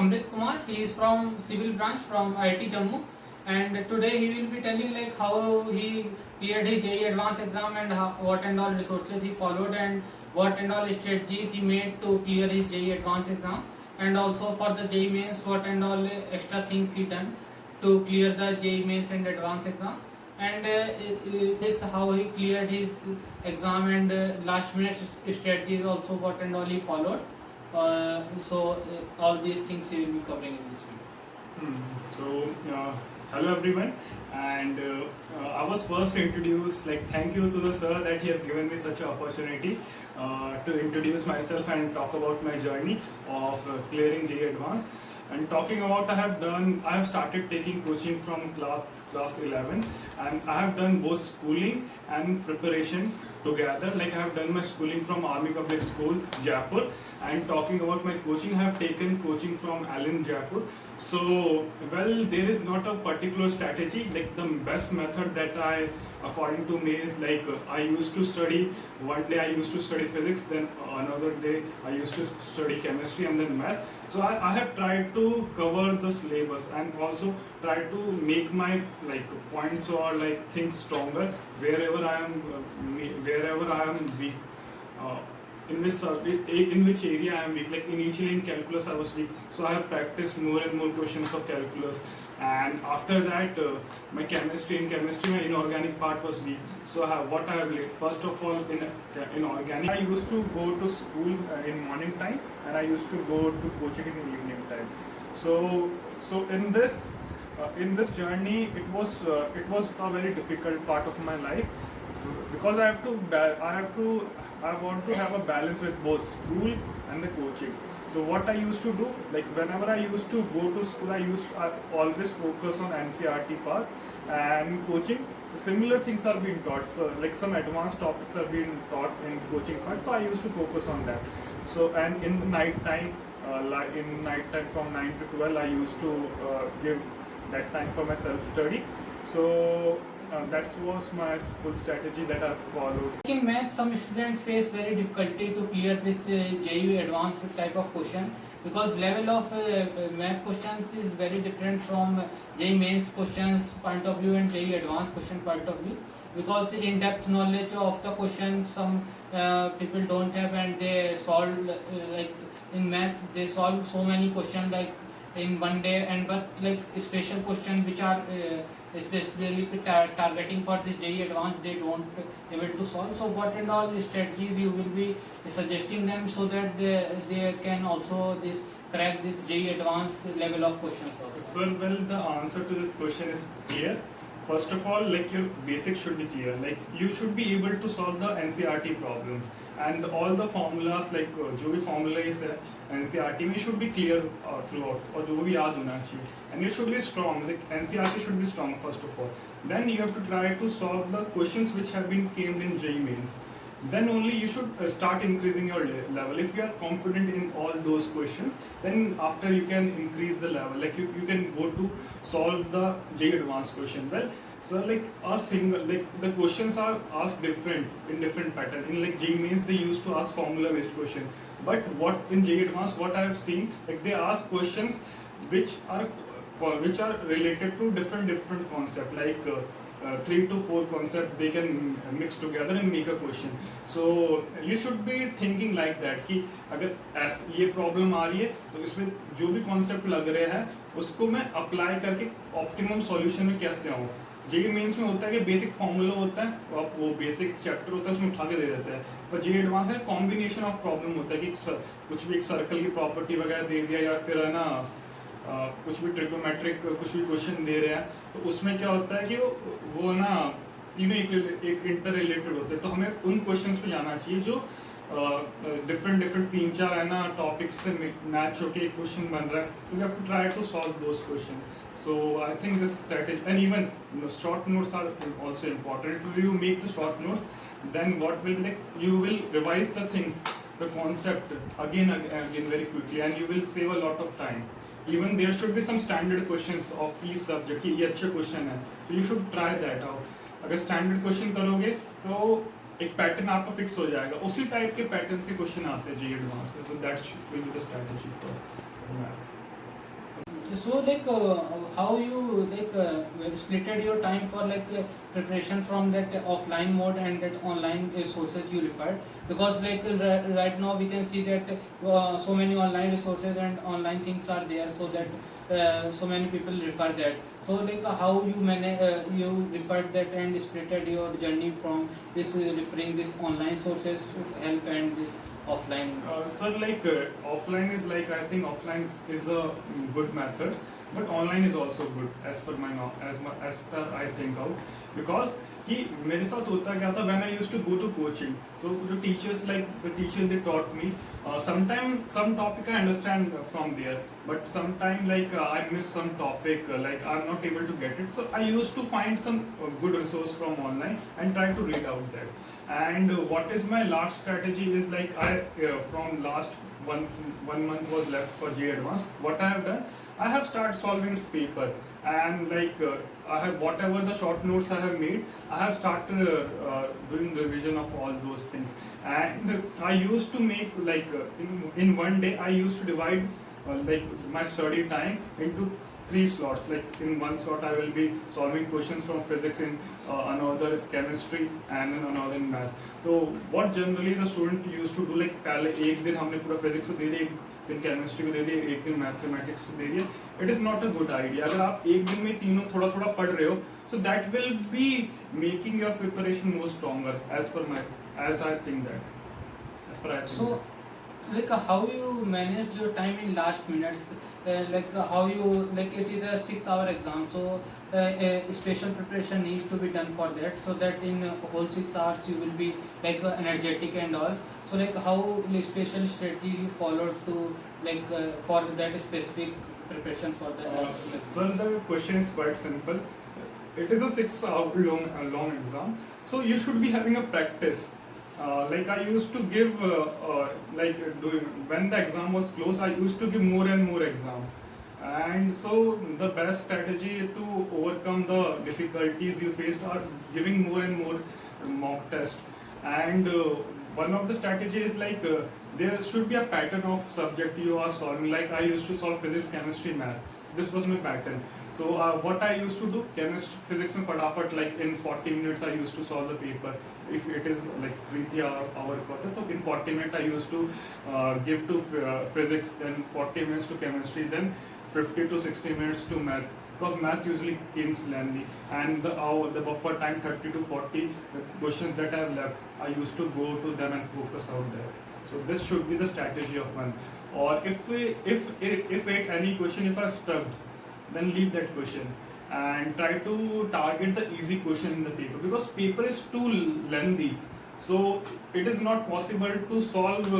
Amrit Kumar. He is from civil branch from IIT Jammu, and today he will be telling like how he cleared his JEE advanced exam and what and all resources he followed and what and all strategies he made to clear his JEE advanced exam, and also for the JEE mains what and all extra things he done to clear the JEE mains and advanced exam, and this how he cleared his exam, and last minute strategies also what and all he followed. All these things we will be covering in this video. Hello everyone, and I was first introduced, like, thank you to the sir that he have given me such an opportunity to introduce myself and talk about my journey of clearing JEE Advanced. And talking about, I have started taking coaching from class 11, and I have done both schooling and preparation together. Like, I have done my schooling from Army Public School, Jaipur, and talking about my coaching, I have taken coaching from Allen, Jaipur. So, well, there is not a particular strategy. Like, the best method that according to me is like, I used to study, one day I used to study physics, then another day I used to study chemistry and then math. So I have tried to cover the syllabus and also try to make my like points or like things stronger wherever I am weak. In which area I am weak. Like, initially in calculus I was weak, so I have practiced more and more questions of calculus. And after that, my chemistry my inorganic part was weak. So what I have learned, first of all, in organic, I used to go to school in morning time, and I used to go to coaching in the evening time. So in this journey, it was a very difficult part of my life, because I want to have a balance with both school and the coaching. So what I used to do, like whenever I used to go to school, I always focus on NCERT part, and coaching, similar things are being taught. So like some advanced topics are being taught in coaching part, so I used to focus on that. So, and in the night time, from 9 to 12, I used to give that time for my self-study. So that was my full strategy that I followed. In math, some students face very difficulty to clear this JEE advanced type of question, because level of math questions is very different from JEE mains questions point of view and JEE advanced question point of view, because in-depth knowledge of the question some people don't have, and they solve like in math they solve so many questions like in one day, and but like special question which are especially targeting for this JEE advanced, they don't able to solve. So what and all strategies you will be suggesting them so that they can also crack this JEE advanced level of questions also? Sir, well, the answer to this question is clear. First of all, like, your basics should be clear. Like, you should be able to solve the NCERT problems, and all the formulas, like जो भी formulas है NCERT में, should be clear throughout, और जो भी याद होना चाहिए, and it should be strong. Like, NCERT should be strong first of all. Then you have to try to solve the questions which have been came in JEE mains. Then only you should start increasing your level. If you are confident in all those questions, then after you can increase the level. Like, you can go to solve the JEE advanced question. Well, so like the questions are asked different in different pattern. In like JEE mains, they used to ask formula based question, but what in JEE advanced, what I have seen, like, they ask questions which are related to different concept, like 3 to 4 concept they can mix together and make a question. So you should be thinking like that कि अगर ये problem आ रही है, तो इसमें जो भी concept लग रहे हैं उसको मैं apply करके optimum solution में कैसे आऊँ. JEE मेंस में होता है कि बेसिक फॉर्मूला होता है, आप वो बेसिक चैप्टर होता है उसमें उठा के दे देते हैं, पर JEE एडवांस है कॉम्बिनेशन ऑफ प्रॉब्लम होता है कि कुछ भी एक सर्कल की प्रॉपर्टी वगैरह दे दिया, या फिर है ना कुछ भी ट्रिग्नोमेट्रिक कुछ भी क्वेश्चन दे रहे हैं, तो उसमें क्या होता है कि वो ना तीनों एक इंटर रिलेटेड होते हैं. तो हमें उन क्वेश्चंस पे जाना चाहिए जो डिफरेंट 3-4 है ना टॉपिक्स से मैच होके एक क्वेश्चन बन रहा है. तो you have to try to solve those question. So I think this strategy, and even short notes are also important. If you make the short notes, then what will be like, you will revise the things, the concept again very quickly, and you will save a lot of time. Even there should be some standard questions of each subject कि ये अच्छे question है, so you should try that out. अगर standard question करोगे तो एक pattern आपका fix हो जाएगा. उसी टाइप के पैटर्न्स के क्वेश्चन आते हैं JEE एडवांस में. So that will be the strategy for maths. So like how you like splitted your time for like preparation from that offline mode and that online sources you referred, because like right now we can see that so many online resources and online things are there, so that so many people refer that. So like how you you referred that and splitted your journey from this referring this online sources help and this offline. Sir, like offline is like, I think offline is a good method, but online is also good as per as per I think out, because कि मेरे साथ होता क्या था, when I used to go to coaching, so the teachers, like the teacher, they taught me sometimes some topic I understand from there, but sometimes like I miss some topic, like I'm not able to get it, so I used to find some good resource from online and try to read out that. And what is my last strategy is like I from last one month was left for J Advanced. What I have done, I have started solving this paper, and like I have whatever the short notes I have made, I have started doing revision of all those things. And I used to make like in one day I used to divide like my study time into 3 slots. Like in one slot I will be solving questions from physics, in another chemistry, and then another in maths. So what generally the student used to do, like पहले एक दिन हमने पूरा physics को दे दिया, एक दिन chemistry को दे दिया, एक दिन mathematics को दे दिया. It is not a good idea. अगर आप एक दिन में तीनों थोड़ा थोड़ा पढ़ रहे हो, so that will be making your preparation more stronger as I think that. As per I think. So like how you managed your time in last minutes, like how you, like it is a 6 hour exam, so special preparation needs to be done for that, so that in whole 6 hours you will be like energetic and all. So like how like, special strategy you followed to like for that specific preparation for the Sir, the question is quite simple. It is a 6 hour long exam, so you should be having a practice. Like I used to give like when the exam was close, I used to give more and more exam. And so the best strategy to overcome the difficulties you faced are giving more and more mock test. And one of the strategy is like there should be a pattern of subject you are solving. Like I used to solve physics, chemistry, math. So this was my pattern. So what I used to do, physics में फटाफट like in 40 minutes I used to solve the paper. If it is like 3 hour का था, तो in 40 minutes I used to give to physics, then 40 minutes to chemistry, then 50 to 60 minutes to math. Because math usually comes lengthy, and the buffer time 30 to 40, the questions that I have left, I used to go to them and focus out there. So this should be the strategy of one. Or if any question if I stuck, then leave that question and try to target the easy question in the paper, because paper is too lengthy, so it is not possible to solve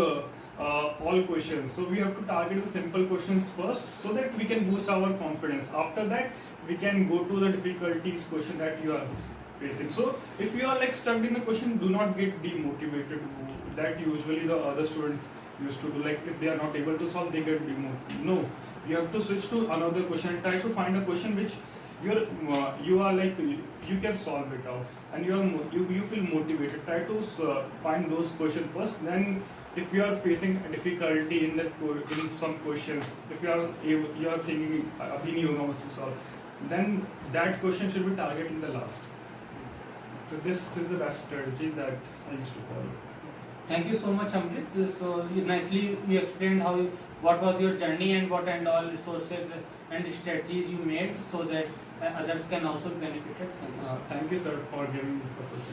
all questions. So we have to target the simple questions first, so that we can boost our confidence. After that we can go to the difficulties question that you are facing. So if you are like stuck in the question, do not get demotivated. That usually the other students used to do, like if they are not able to solve, they get demotivated. No, you have to switch to another question and try to find a question which you are like you can solve it out, and you feel motivated. Try to find those questions first. Then if you are facing a difficulty in some questions, if you are thinking abhi nahi hoga mujhse solve, then that question should be targeted in the last. So this is the best strategy that I used to follow. Thank you so much, Amrit. So you explained what was your journey and what and all resources and strategies you made, so that others can also benefit. Thank you. Thank you, sir, for giving this opportunity.